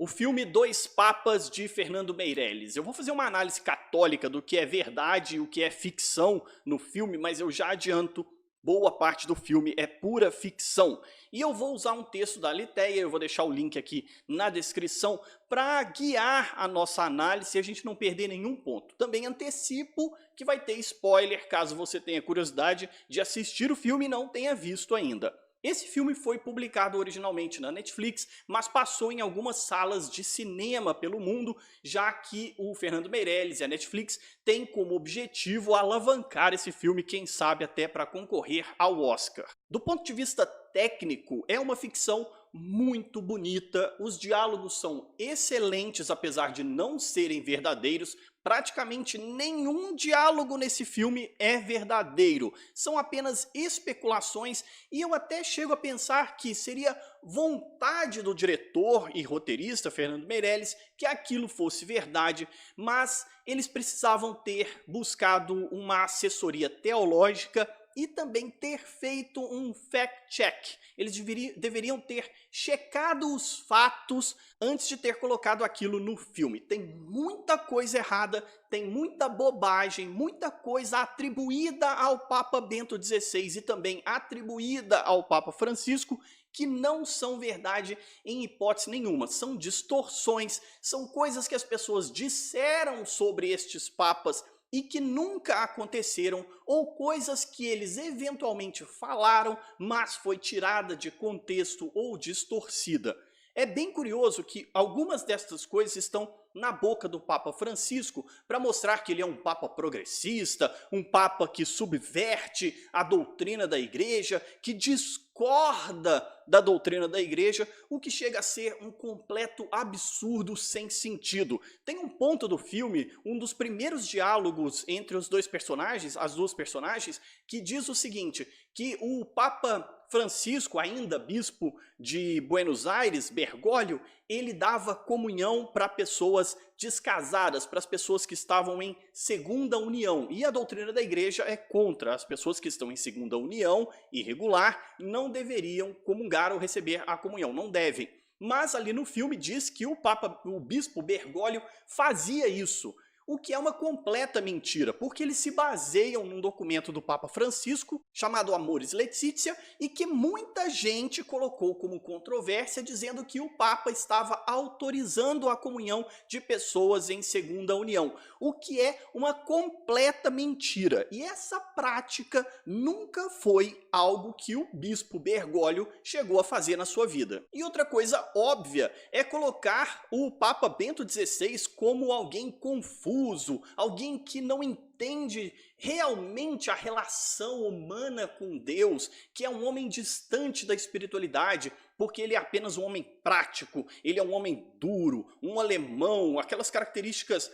O filme Dois Papas de Fernando Meirelles. Eu vou fazer uma análise católica do que é verdade e o que é ficção no filme, mas eu já adianto, boa parte do filme é pura ficção. E eu vou usar um texto da Aletheia, eu vou deixar o link aqui na descrição, para guiar a nossa análise e a gente não perder nenhum ponto. Também antecipo que vai ter spoiler, caso você tenha curiosidade de assistir o filme e não tenha visto ainda. Esse filme foi publicado originalmente na Netflix, mas passou em algumas salas de cinema pelo mundo, já que o Fernando Meirelles e a Netflix têm como objetivo alavancar esse filme, quem sabe até para concorrer ao Oscar. Do ponto de vista técnico, é uma ficção muito bonita, os diálogos são excelentes apesar de não serem verdadeiros, praticamente nenhum diálogo nesse filme é verdadeiro, são apenas especulações e eu até chego a pensar que seria vontade do diretor e roteirista Fernando Meirelles que aquilo fosse verdade, mas eles precisavam ter buscado uma assessoria teológica e também ter feito um fact-check. Eles deveriam ter checado os fatos antes de ter colocado aquilo no filme. Tem muita coisa errada, tem muita bobagem, muita coisa atribuída ao Papa Bento XVI e também atribuída ao Papa Francisco que não são verdade em hipótese nenhuma, são distorções, são coisas que as pessoas disseram sobre estes papas e que nunca aconteceram, ou coisas que eles eventualmente falaram, mas foi tirada de contexto ou distorcida. É bem curioso que algumas destas coisas estão na boca do Papa Francisco para mostrar que ele é um Papa progressista, um Papa que subverte a doutrina da Igreja, que discorda da doutrina da Igreja, o que chega a ser um completo absurdo sem sentido. Tem um ponto do filme, um dos primeiros diálogos entre os dois personagens, as duas personagens, que diz o seguinte, que o Papa Francisco, ainda bispo de Buenos Aires, Bergoglio, ele dava comunhão para pessoas descasadas, para as pessoas que estavam em segunda união. E a doutrina da igreja é contra. As pessoas que estão em segunda união, irregular, não deveriam comungar ou receber a comunhão, não devem. Mas ali no filme diz que o bispo Bergoglio fazia isso. O que é uma completa mentira, porque eles se baseiam num documento do Papa Francisco, chamado Amoris Laetitia, e que muita gente colocou como controvérsia, dizendo que o Papa estava autorizando a comunhão de pessoas em segunda união, o que é uma completa mentira. E essa prática nunca foi algo que o bispo Bergoglio chegou a fazer na sua vida. E outra coisa óbvia é colocar o Papa Bento XVI como alguém confuso, alguém que não entende realmente a relação humana com Deus, que é um homem distante da espiritualidade, porque ele é apenas um homem prático, ele é um homem duro, um alemão, aquelas características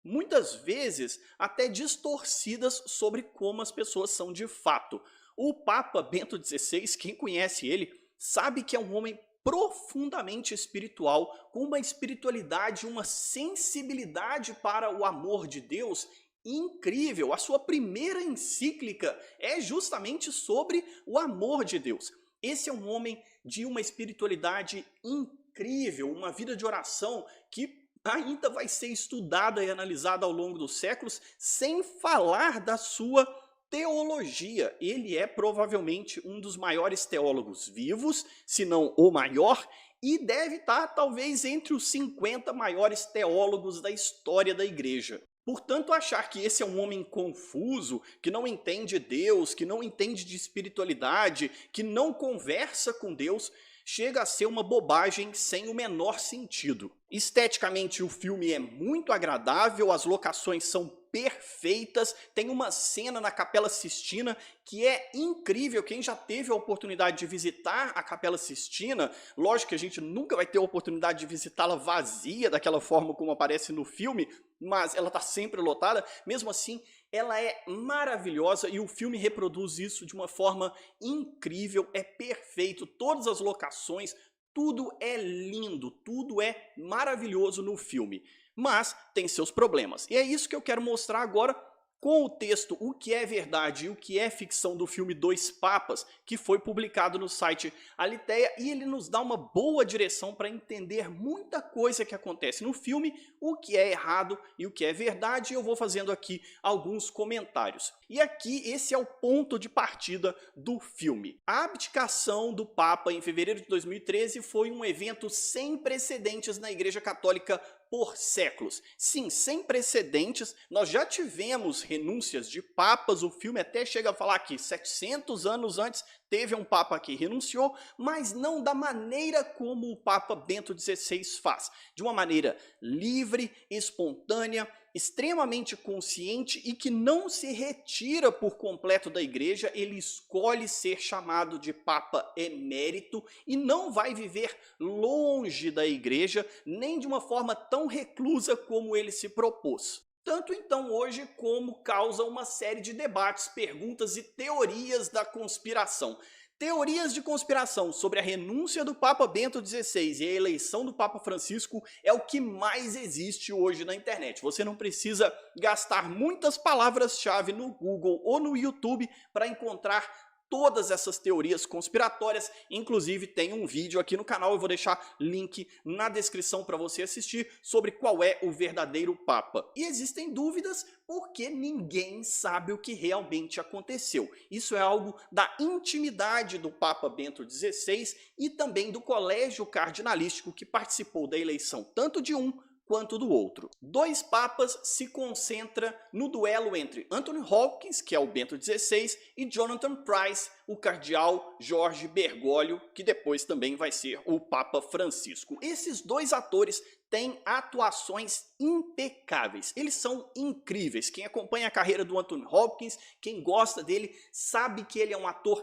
muitas vezes até distorcidas sobre como as pessoas são de fato. O Papa Bento XVI, quem conhece ele, sabe que é um homem profundamente espiritual, com uma espiritualidade, uma sensibilidade para o amor de Deus incrível. A sua primeira encíclica é justamente sobre o amor de Deus. Esse é um homem de uma espiritualidade incrível, uma vida de oração que ainda vai ser estudada e analisada ao longo dos séculos, sem falar da sua teologia. Ele é provavelmente um dos maiores teólogos vivos, se não o maior, e deve estar talvez entre os 50 maiores teólogos da história da igreja. Portanto, achar que esse é um homem confuso, que não entende Deus, que não entende de espiritualidade, que não conversa com Deus, chega a ser uma bobagem sem o menor sentido. Esteticamente o filme é muito agradável, as locações são perfeitas, tem uma cena na Capela Sistina que é incrível. Quem já teve a oportunidade de visitar a Capela Sistina, lógico que a gente nunca vai ter a oportunidade de visitá-la vazia daquela forma como aparece no filme, mas ela está sempre lotada, mesmo assim ela é maravilhosa e o filme reproduz isso de uma forma incrível, é perfeito, todas as locações, tudo é lindo, tudo é maravilhoso no filme. Mas tem seus problemas. E é isso que eu quero mostrar agora com o texto O que é Verdade e o que é Ficção do filme Dois Papas, que foi publicado no site Alitéia, e ele nos dá uma boa direção para entender muita coisa que acontece no filme, o que é errado e o que é verdade, e eu vou fazendo aqui alguns comentários. E aqui esse é o ponto de partida do filme. A abdicação do Papa em fevereiro de 2013 foi um evento sem precedentes na Igreja Católica por séculos. Sim, sem precedentes, nós já tivemos renúncias de papas, o filme até chega a falar que 700 anos antes teve um papa que renunciou, mas não da maneira como o Papa Bento XVI faz. De uma maneira livre, espontânea, extremamente consciente e que não se retira por completo da igreja, ele escolhe ser chamado de Papa Emérito e não vai viver longe da igreja, nem de uma forma tão reclusa como ele se propôs. Tanto então hoje como causa uma série de debates, perguntas e teorias da conspiração. Teorias de conspiração sobre a renúncia do Papa Bento XVI e a eleição do Papa Francisco é o que mais existe hoje na internet. Você não precisa gastar muitas palavras-chave no Google ou no YouTube para encontrar todas essas teorias conspiratórias. Inclusive tem um vídeo aqui no canal, eu vou deixar link na descrição para você assistir, sobre qual é o verdadeiro Papa. E existem dúvidas porque ninguém sabe o que realmente aconteceu. Isso é algo da intimidade do Papa Bento XVI e também do colégio cardinalístico que participou da eleição tanto de um quanto do outro. Dois Papas se concentra no duelo entre Anthony Hopkins, que é o Bento XVI, e Jonathan Pryce, o cardeal Jorge Bergoglio, que depois também vai ser o Papa Francisco. Esses dois atores têm atuações impecáveis, eles são incríveis. Quem acompanha a carreira do Anthony Hopkins, quem gosta dele, sabe que ele é um ator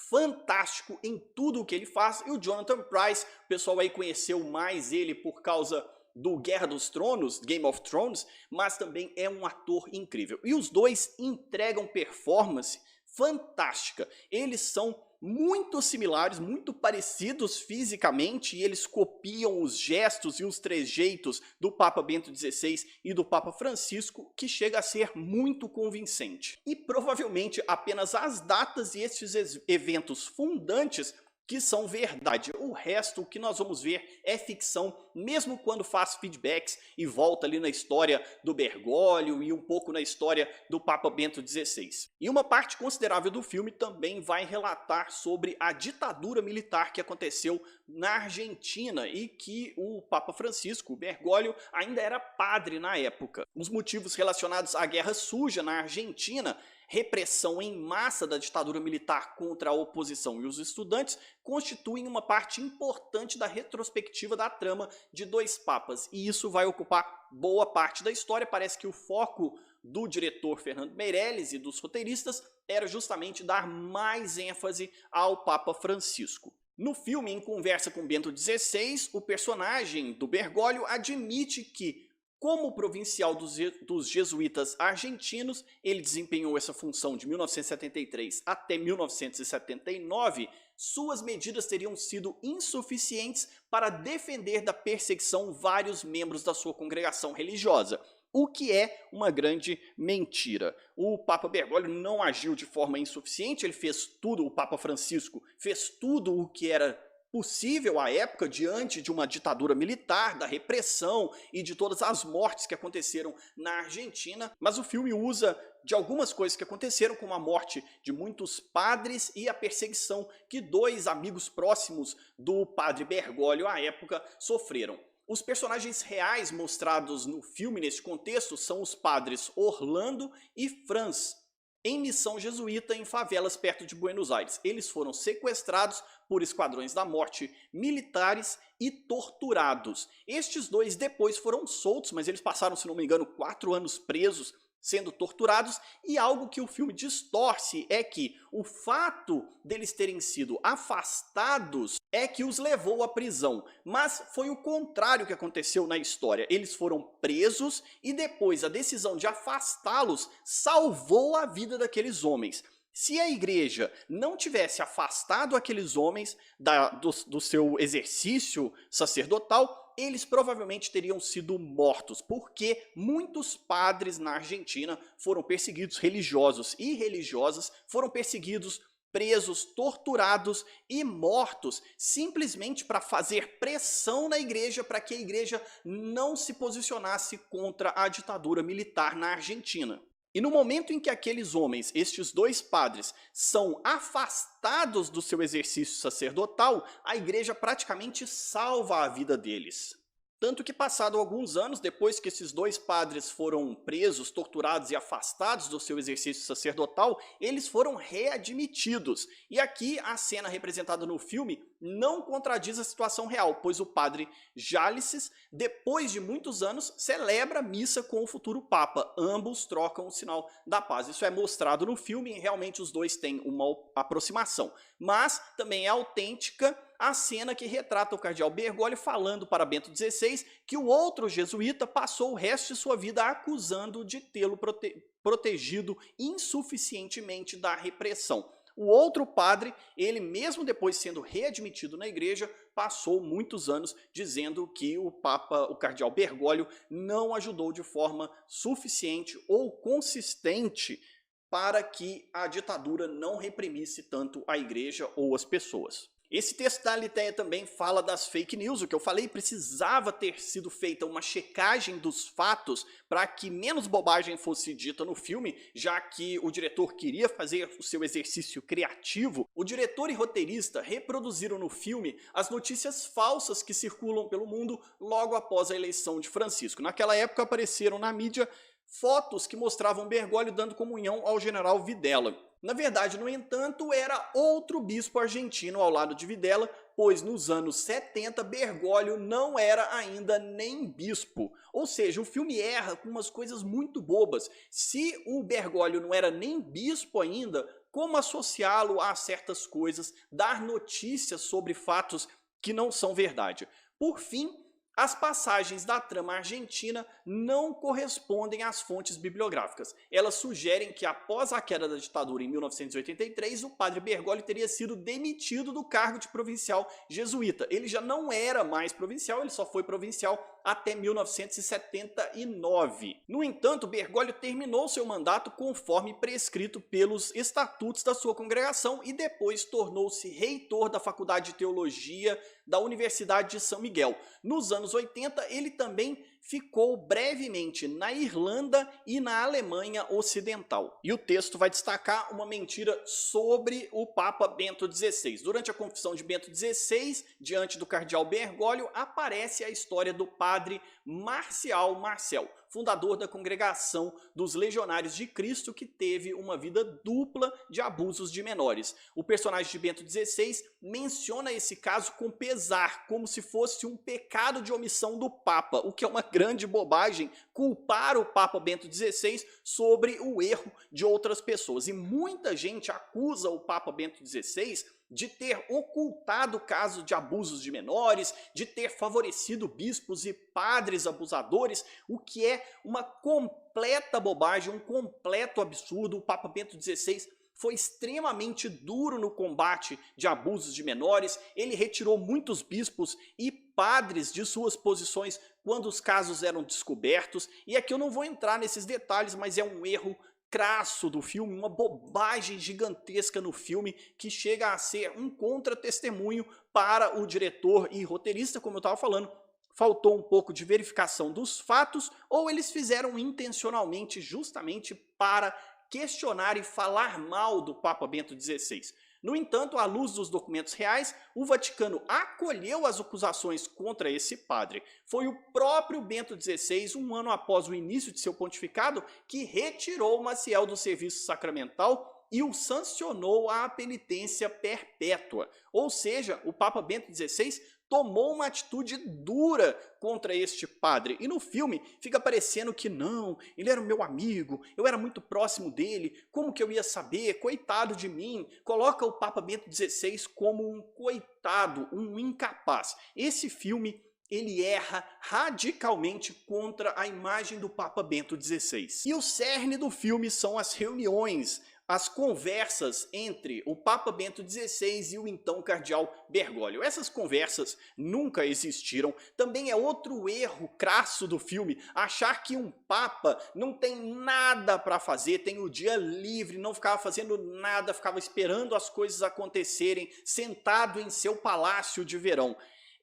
fantástico em tudo o que ele faz. E o Jonathan Pryce, o pessoal aí conheceu mais ele por causa do Guerra dos Tronos, Game of Thrones, mas também é um ator incrível. E os dois entregam performance fantástica. Eles são muito similares, muito parecidos fisicamente, e eles copiam os gestos e os trejeitos do Papa Bento XVI e do Papa Francisco, que chega a ser muito convincente. E provavelmente apenas as datas e esses eventos fundantes que são verdade. O resto, o que nós vamos ver é ficção, mesmo quando faz feedbacks e volta ali na história do Bergoglio e um pouco na história do Papa Bento XVI. E uma parte considerável do filme também vai relatar sobre a ditadura militar que aconteceu na Argentina e que o Papa Francisco, o Bergoglio, ainda era padre na época. Os motivos relacionados à Guerra Suja na Argentina, repressão em massa da ditadura militar contra a oposição e os estudantes, constituem uma parte importante da retrospectiva da trama de Dois Papas, e isso vai ocupar boa parte da história. Parece que o foco do diretor Fernando Meirelles e dos roteiristas era justamente dar mais ênfase ao Papa Francisco. No filme, em conversa com Bento XVI, o personagem do Bergoglio admite que, como provincial dos jesuítas argentinos, ele desempenhou essa função de 1973 até 1979, suas medidas teriam sido insuficientes para defender da perseguição vários membros da sua congregação religiosa, o que é uma grande mentira. O Papa Bergoglio não agiu de forma insuficiente, ele fez tudo, o Papa Francisco fez tudo o que era possível à época, diante de uma ditadura militar, da repressão e de todas as mortes que aconteceram na Argentina, mas o filme usa de algumas coisas que aconteceram, como a morte de muitos padres e a perseguição que dois amigos próximos do padre Bergoglio à época sofreram. Os personagens reais mostrados no filme nesse contexto são os padres Orlando e Franz, em missão jesuíta em favelas perto de Buenos Aires. Eles foram sequestrados por esquadrões da morte militares e torturados. Estes dois depois foram soltos, mas eles passaram, se não me engano, 4 anos presos, sendo torturados, e algo que o filme distorce é que o fato deles terem sido afastados é que os levou à prisão, mas foi o contrário que aconteceu na história. Eles foram presos e depois a decisão de afastá-los salvou a vida daqueles homens. Se a igreja não tivesse afastado aqueles homens do seu exercício sacerdotal, eles provavelmente teriam sido mortos, porque muitos padres na Argentina foram perseguidos, religiosos e religiosas foram perseguidos, presos, torturados e mortos, simplesmente para fazer pressão na igreja para que a igreja não se posicionasse contra a ditadura militar na Argentina. E no momento em que aqueles homens, estes dois padres, são afastados do seu exercício sacerdotal, a igreja praticamente salva a vida deles. Tanto que passado alguns anos, depois que esses dois padres foram presos, torturados e afastados do seu exercício sacerdotal, eles foram readmitidos. E aqui a cena representada no filme não contradiz a situação real, pois o padre Jálices, depois de muitos anos, celebra missa com o futuro papa. Ambos trocam o sinal da paz. Isso é mostrado no filme e realmente os dois têm uma aproximação. Mas também é autêntica a cena que retrata o cardeal Bergoglio falando para Bento XVI que o outro jesuíta passou o resto de sua vida acusando de tê-lo protegido insuficientemente da repressão. O outro padre, ele mesmo depois sendo readmitido na igreja, passou muitos anos dizendo que o cardeal Bergoglio não ajudou de forma suficiente ou consistente para que a ditadura não reprimisse tanto a igreja ou as pessoas. Esse texto da Aletheia também fala das fake news. O que eu falei, precisava ter sido feita uma checagem dos fatos para que menos bobagem fosse dita no filme, já que o diretor queria fazer o seu exercício criativo. O diretor e roteirista reproduziram no filme as notícias falsas que circulam pelo mundo logo após a eleição de Francisco. Naquela época apareceram na mídia fotos que mostravam Bergoglio dando comunhão ao general Videla. Na verdade, no entanto, era outro bispo argentino ao lado de Videla, pois nos anos 70 Bergoglio não era ainda nem bispo. Ou seja, o filme erra com umas coisas muito bobas. Se o Bergoglio não era nem bispo ainda, como associá-lo a certas coisas, dar notícias sobre fatos que não são verdade? Por fim, as passagens da trama argentina não correspondem às fontes bibliográficas. Elas sugerem que após a queda da ditadura em 1983, o padre Bergoglio teria sido demitido do cargo de provincial jesuíta. Ele já não era mais provincial, ele só foi provincial até 1979. No entanto, Bergoglio terminou seu mandato conforme prescrito pelos estatutos da sua congregação e depois tornou-se reitor da Faculdade de Teologia da Universidade de São Miguel. Nos anos 80, ele também ficou brevemente na Irlanda e na Alemanha Ocidental. E o texto vai destacar uma mentira sobre o Papa Bento XVI. Durante a confissão de Bento XVI, diante do cardeal Bergoglio, aparece a história do padre Marcial Marcel, fundador da Congregação dos Legionários de Cristo, que teve uma vida dupla de abusos de menores. O personagem de Bento XVI menciona esse caso com pesar, como se fosse um pecado de omissão do Papa, o que é uma grande bobagem culpar o Papa Bento XVI sobre o erro de outras pessoas. E muita gente acusa o Papa Bento XVI de ter ocultado casos de abusos de menores, de ter favorecido bispos e padres abusadores, o que é uma completa bobagem, um completo absurdo. O Papa Bento XVI foi extremamente duro no combate de abusos de menores, ele retirou muitos bispos e padres de suas posições quando os casos eram descobertos, e aqui eu não vou entrar nesses detalhes, mas é um erro crasso do filme, uma bobagem gigantesca no filme que chega a ser um contra-testemunho para o diretor e roteirista, como eu estava falando. Faltou um pouco de verificação dos fatos, ou eles fizeram intencionalmente justamente para questionar e falar mal do Papa Bento XVI. No entanto, à luz dos documentos reais, o Vaticano acolheu as acusações contra esse padre. Foi o próprio Bento XVI, um ano após o início de seu pontificado, que retirou Maciel do serviço sacramental e o sancionou à penitência perpétua. Ou seja, o Papa Bento XVI tomou uma atitude dura contra este padre. E no filme fica parecendo que não, ele era o meu amigo, eu era muito próximo dele, como que eu ia saber? Coitado de mim. Coloca o Papa Bento XVI como um coitado, um incapaz. Esse filme, ele erra radicalmente contra a imagem do Papa Bento XVI. E o cerne do filme são as reuniões as conversas entre o Papa Bento XVI e o então cardeal Bergoglio. Essas conversas nunca existiram. Também é outro erro crasso do filme, achar que um Papa não tem nada para fazer, tem o dia livre, não ficava fazendo nada, ficava esperando as coisas acontecerem, sentado em seu palácio de verão.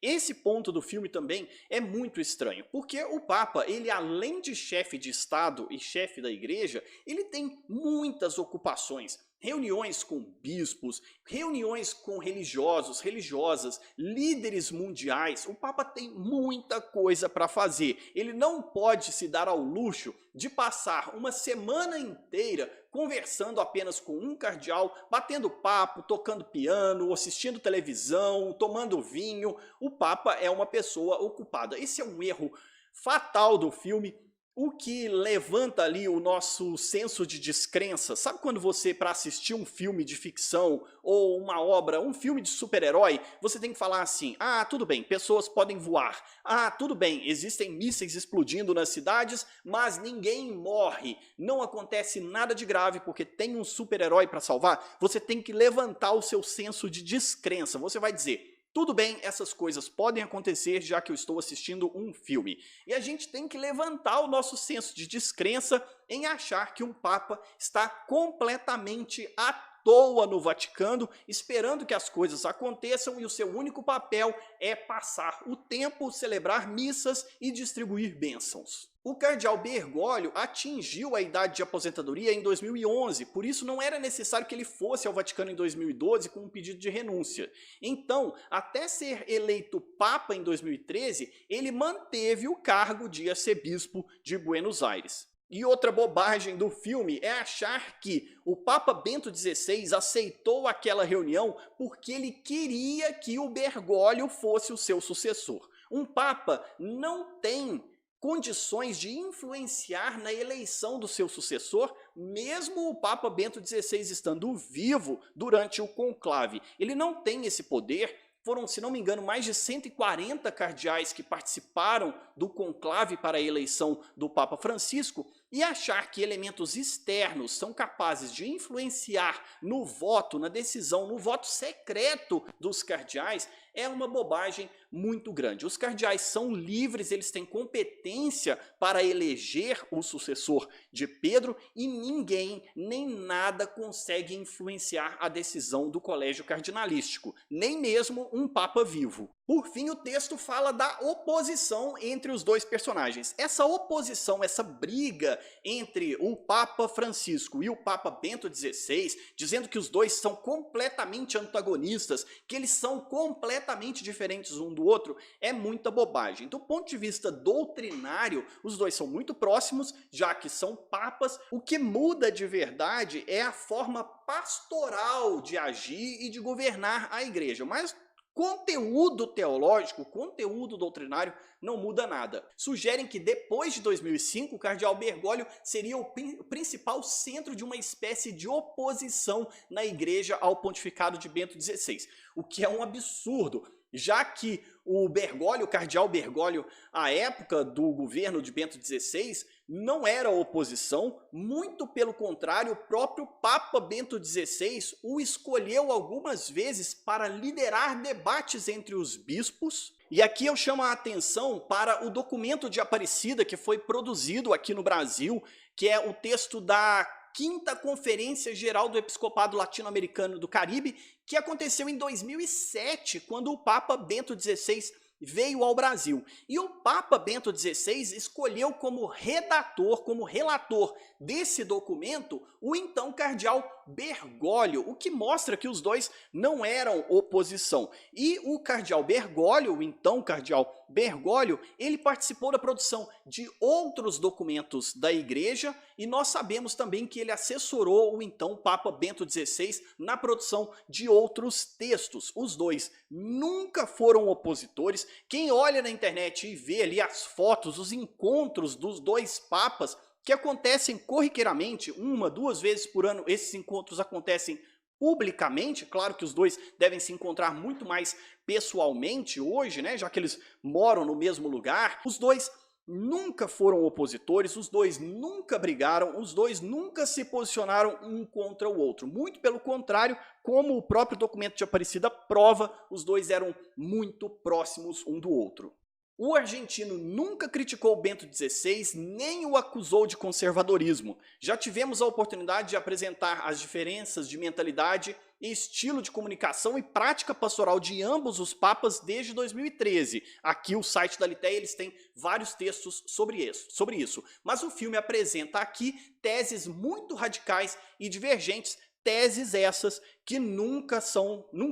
Esse ponto do filme também é muito estranho, porque o Papa, ele além de chefe de Estado e chefe da igreja, ele tem muitas ocupações. Reuniões com bispos, reuniões com religiosos, religiosas, líderes mundiais. O Papa tem muita coisa para fazer. Ele não pode se dar ao luxo de passar uma semana inteira conversando apenas com um cardeal, batendo papo, tocando piano, assistindo televisão, tomando vinho. O Papa é uma pessoa ocupada. Esse é um erro fatal do filme. O que levanta ali o nosso senso de descrença. Sabe quando você, para assistir um filme de ficção ou uma obra, um filme de super-herói, você tem que falar assim: ah, tudo bem, pessoas podem voar. Ah, tudo bem, existem mísseis explodindo nas cidades, mas ninguém morre. Não acontece nada de grave porque tem um super-herói para salvar. Você tem que levantar o seu senso de descrença. Você vai dizer: tudo bem, essas coisas podem acontecer já que eu estou assistindo um filme. E a gente tem que levantar o nosso senso de descrença em achar que um Papa está completamente à toa no Vaticano, esperando que as coisas aconteçam e o seu único papel é passar o tempo, celebrar missas e distribuir bênçãos. O cardeal Bergoglio atingiu a idade de aposentadoria em 2011, por isso não era necessário que ele fosse ao Vaticano em 2012 com um pedido de renúncia. Então, até ser eleito Papa em 2013, ele manteve o cargo de arcebispo de Buenos Aires. E outra bobagem do filme é achar que o Papa Bento XVI aceitou aquela reunião porque ele queria que o Bergoglio fosse o seu sucessor. Um Papa não tem condições de influenciar na eleição do seu sucessor, mesmo o Papa Bento XVI estando vivo durante o conclave. Ele não tem esse poder. Foram, se não me engano, mais de 140 cardeais que participaram do conclave para a eleição do Papa Francisco, e achar que elementos externos são capazes de influenciar no voto, na decisão, no voto secreto dos cardeais, é uma bobagem muito grande. Os cardeais são livres, eles têm competência para eleger o sucessor de Pedro e ninguém, nem nada consegue influenciar a decisão do colégio cardinalístico, nem mesmo um Papa vivo. Por fim, o texto fala da oposição entre os dois personagens. Essa oposição, essa briga entre o Papa Francisco e o Papa Bento XVI, dizendo que os dois são completamente antagonistas, que eles são completamente diferentes um do outro, é muita bobagem. Do ponto de vista doutrinário, os dois são muito próximos, já que são papas. O que muda de verdade é a forma pastoral de agir e de governar a igreja. Mas conteúdo teológico, conteúdo doutrinário não muda nada. Sugerem que depois de 2005 o cardeal Bergoglio seria o principal centro de uma espécie de oposição na igreja ao pontificado de Bento XVI, o que é um absurdo, já que o Bergoglio, o cardeal Bergoglio, à época do governo de Bento XVI, não era oposição, muito pelo contrário, o próprio Papa Bento XVI o escolheu algumas vezes para liderar debates entre os bispos. E aqui eu chamo a atenção para o documento de Aparecida que foi produzido aqui no Brasil, que é o texto da Quinta Conferência Geral do Episcopado Latino-Americano do Caribe, que aconteceu em 2007, quando o Papa Bento XVI veio ao Brasil. E o Papa Bento XVI escolheu como redator, como relator desse documento, o então cardeal Bergoglio, o que mostra que os dois não eram oposição. E o cardeal Bergoglio, o então cardeal Bergoglio, ele participou da produção de outros documentos da igreja, e nós sabemos também que ele assessorou o então Papa Bento XVI na produção de outros textos. Os dois nunca foram opositores. Quem olha na internet e vê ali as fotos, os encontros dos dois papas, que acontecem corriqueiramente, uma, duas vezes por ano, esses encontros acontecem publicamente. Claro que os dois devem se encontrar muito mais pessoalmente hoje, né, já que eles moram no mesmo lugar. Os dois nunca foram opositores, os dois nunca brigaram, os dois nunca se posicionaram um contra o outro. Muito pelo contrário, como o próprio documento de Aparecida prova, os dois eram muito próximos um do outro. O argentino nunca criticou Bento XVI, nem o acusou de conservadorismo. Já tivemos a oportunidade de apresentar as diferenças de mentalidade, estilo de comunicação e prática pastoral de ambos os papas desde 2013. Aqui o site da Litéia eles têm vários textos sobre isso. Mas o filme apresenta aqui teses muito radicais e divergentes, teses essas que nunca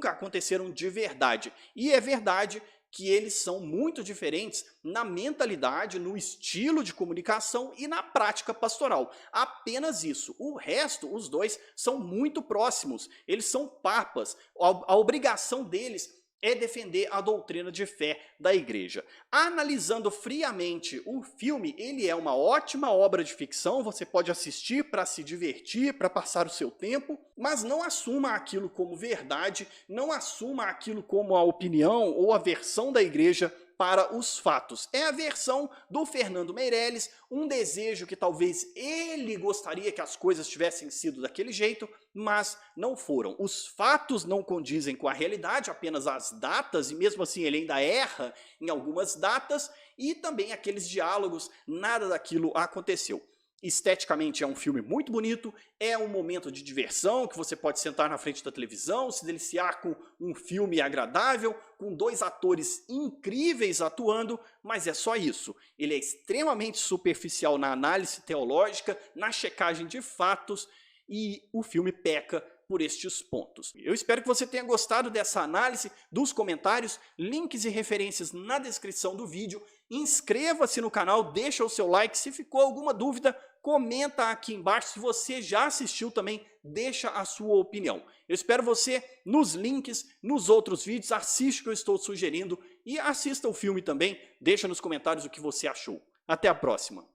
aconteceram de verdade. E é verdade que eles são muito diferentes na mentalidade, no estilo de comunicação e na prática pastoral. Apenas isso. O resto, os dois, são muito próximos. Eles são papas. A obrigação deles é defender a doutrina de fé da igreja. Analisando friamente o filme, ele é uma ótima obra de ficção, você pode assistir para se divertir, para passar o seu tempo, mas não assuma aquilo como verdade, não assuma aquilo como a opinião ou a versão da igreja para os fatos. É a versão do Fernando Meirelles, um desejo que talvez ele gostaria que as coisas tivessem sido daquele jeito, mas não foram. Os fatos não condizem com a realidade, apenas as datas, e mesmo assim ele ainda erra em algumas datas, e também aqueles diálogos, nada daquilo aconteceu. Esteticamente é um filme muito bonito, é um momento de diversão que você pode sentar na frente da televisão, se deliciar com um filme agradável, com dois atores incríveis atuando, mas é só isso. Ele é extremamente superficial na análise teológica, na checagem de fatos, e o filme peca por estes pontos. Eu espero que você tenha gostado dessa análise, dos comentários, links e referências na descrição do vídeo. Inscreva-se no canal, deixa o seu like, se ficou alguma dúvida, comenta aqui embaixo. Se você já assistiu também, deixa a sua opinião. Eu espero você nos links, nos outros vídeos, assiste o que eu estou sugerindo e assista o filme também, deixa nos comentários o que você achou. Até a próxima!